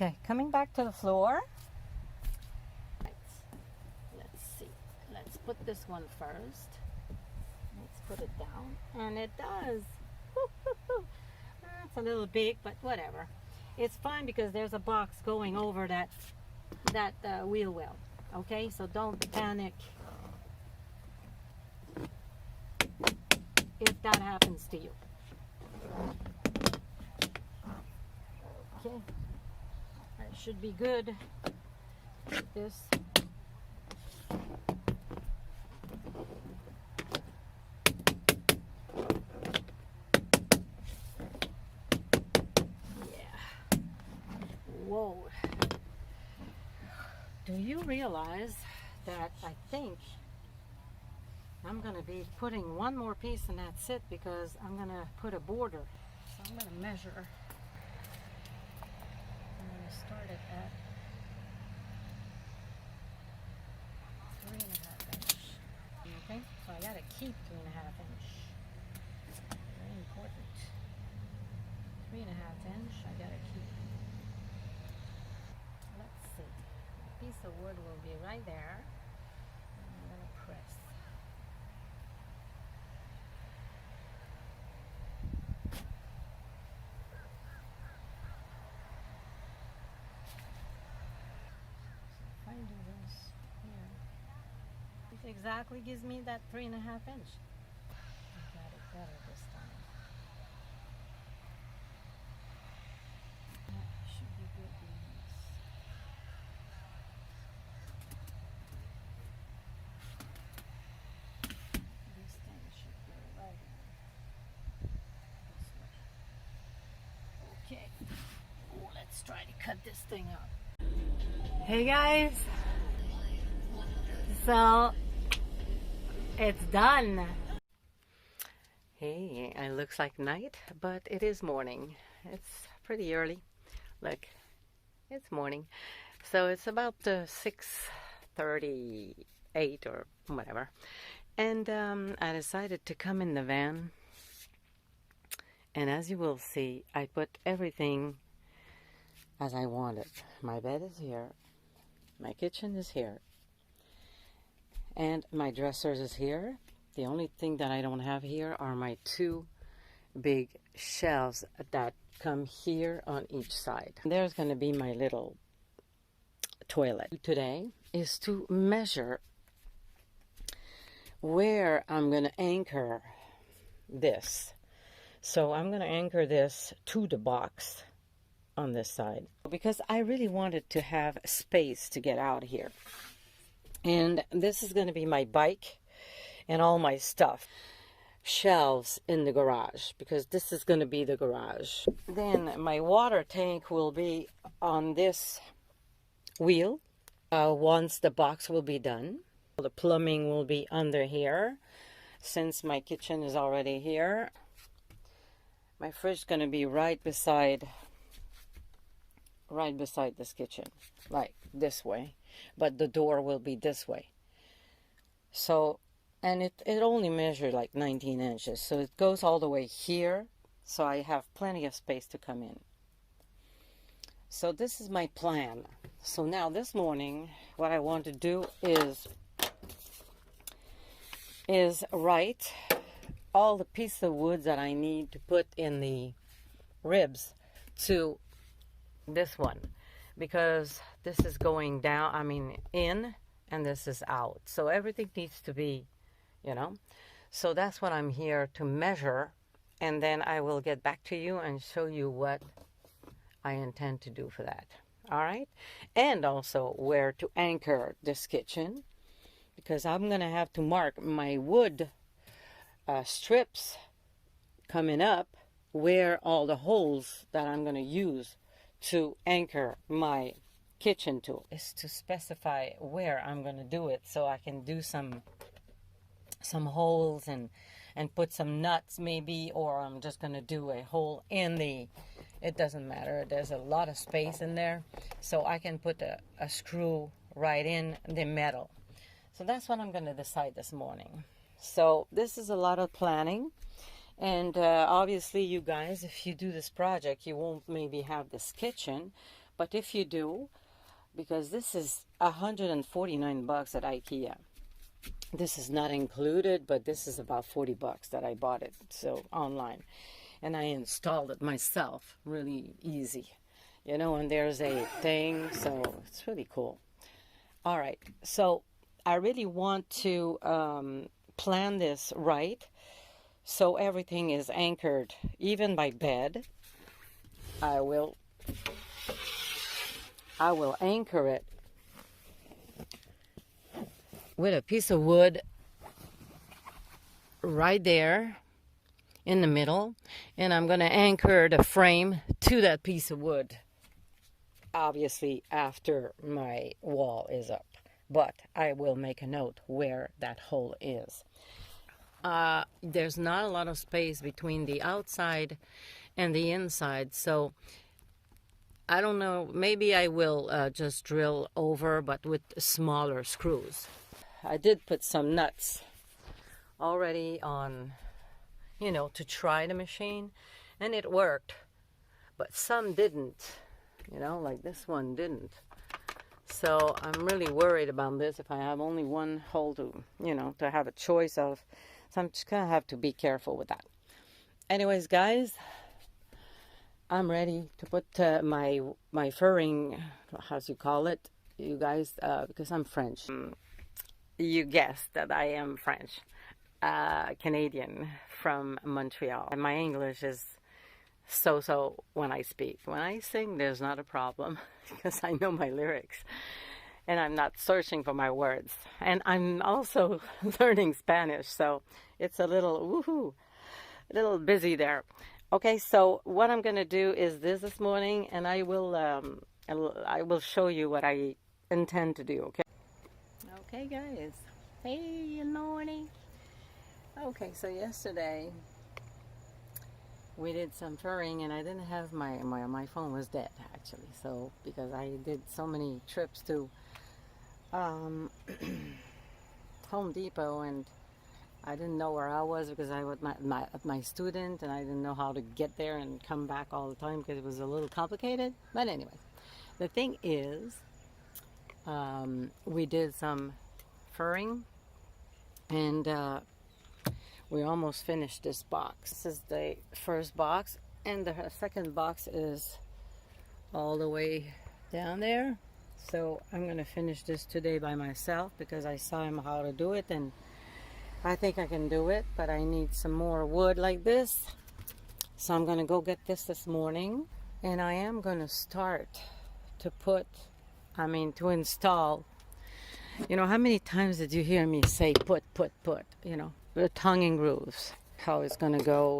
Okay, coming back to the floor. Let's see. Let's put this one first. Let's put it down. And it does. It's a little big, but whatever. It's fine because there's a box going over that wheel well. Okay, so don't panic if that happens to you. Okay, that should be good. Like this. Yeah. Whoa. Do you realize that I think I'm going to be putting one more piece and that's it, because I'm going to put a border. So I'm going to measure. I'm going to start it at 3.5 inch. Okay, so I got to keep 3.5 inch. Very important. 3.5 inch I got to keep. Let's see. A piece of wood will be right there. I'm going to press. Exactly gives me that 3.5 inch. I got it better this time. That should be good news. This thing should go right in this way. Okay. Oh, let's try to cut this thing up. Hey guys. So it's done. Hey, it looks like night, but it is morning. It's pretty early. Look, it's morning. So it's about 6:38 or whatever. And I decided to come in the van. And as you will see, I put everything as I wanted. My bed is here. My kitchen is here. And my dressers is here. The only thing that I don't have here are my two big shelves that come here on each side. There's going to be my little toilet. Today is to measure where I'm going to anchor this. So I'm going to anchor this to the box on this side, because I really wanted to have space to get out here. And this is going to be my bike and all my stuff. Shelves in the garage, because this is going to be the garage. Then my water tank will be on this wheel once the box will be done. The plumbing will be under here, since my kitchen is already here. My fridge is going to be right beside this kitchen, like this way. But the door will be this way. So, and it only measured like 19 inches. So it goes all the way here. So I have plenty of space to come in. So this is my plan. So now this morning, what I want to do is write all the pieces of wood that I need to put in the ribs to this one. Because this is going down, in, and this is out. So everything needs to be, So that's what I'm here to measure. And then I will get back to you and show you what I intend to do for that. All right? And also where to anchor this kitchen. Because I'm going to have to mark my wood strips coming up where all the holes that I'm going to use to anchor my kitchen to is to specify where I'm going to do it, so I can do some holes and put some nuts maybe, or I'm just going to do a hole in the, it doesn't matter, there's a lot of space in there, so I can put a screw right in the metal. So that's what I'm going to decide this morning. So this is a lot of planning. And obviously, you guys, if you do this project, you won't maybe have this kitchen, But if you do, because this is $149 at IKEA. This is not included, but this is about $40 that I bought it, so online. And I installed it myself, really easy. You know, and there's a thing, so it's really cool. All right, so I really want to plan this right, so everything is anchored, even by bed. I will anchor it with a piece of wood right there in the middle, and I'm going to anchor the frame to that piece of wood, obviously after my wall is up, but I will make a note where that hole is. There's not a lot of space between the outside and the inside, so I don't know, maybe I will just drill over, but with smaller screws. I did put some nuts already on, you know, to try the machine, and it worked, but some didn't, you know, like this one didn't. So I'm really worried about this if I have only one hole to, you know, to have a choice of. So I'm just gonna have to be careful with that. Anyways, guys, I'm ready to put my furring, how's you call it, you guys, because I'm French. You guessed that I am French, Canadian from Montreal. And my English is so when I speak. When I sing, there's not a problem because I know my lyrics and I'm not searching for my words. And I'm also learning Spanish, so it's a little busy there. Okay, so what I'm going to do is this morning, and I will show you what I intend to do, okay? Okay, guys. Hey, good morning. Okay, so yesterday we did some furring, and I didn't have my phone was dead, actually. So, because I did so many trips to Home Depot, and I didn't know where I was because I was my student, and I didn't know how to get there and come back all the time because it was a little complicated. But anyway, the thing is, we did some furring, and we almost finished this box. This is the first box, and the second box is all the way down there. So I'm gonna finish this today by myself because I saw him how to do it, and I think I can do it, but I need some more wood like this. So I'm gonna go get this morning, and I am gonna start to to install. You know, how many times did you hear me say put, you know, the tongue and grooves, how it's gonna go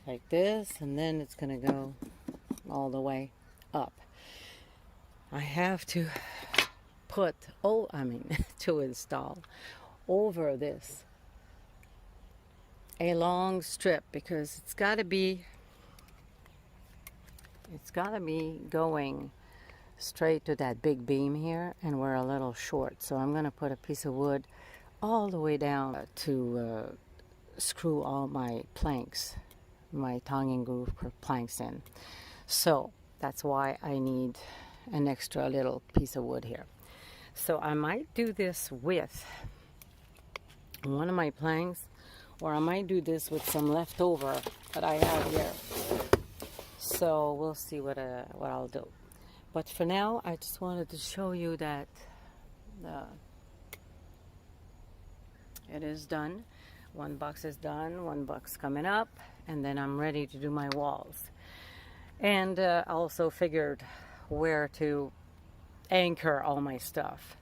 like this, and then it's gonna go all the way up. I have to to install over this a long strip, because it's got to be going straight to that big beam here, and we're a little short, so I'm going to put a piece of wood all the way down to screw all my planks, my tongue and groove planks in. So that's why I need an extra little piece of wood here. So I might do this with one of my planks, or I might do this with some leftover that I have here. So we'll see what I'll do. But for now, I just wanted to show you that it is done. One box is done, one box coming up, and then I'm ready to do my walls. And I also figured where to anchor all my stuff.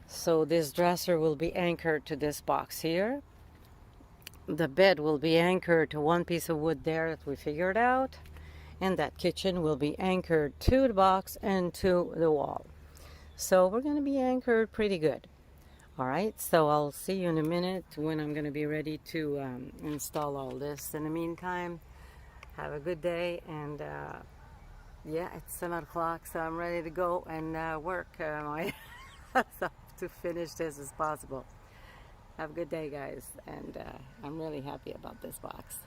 So this dresser will be anchored to this box here. The bed will be anchored to one piece of wood there that we figured out, and that kitchen will be anchored to the box and to the wall. So we're going to be anchored pretty good. All right, so I'll see you in a minute when I'm going to be ready to install all this. In the meantime, have a good day, and yeah, it's 7 o'clock, so I'm ready to go and work myself to finish this as possible. Have a good day, guys, and I'm really happy about this box.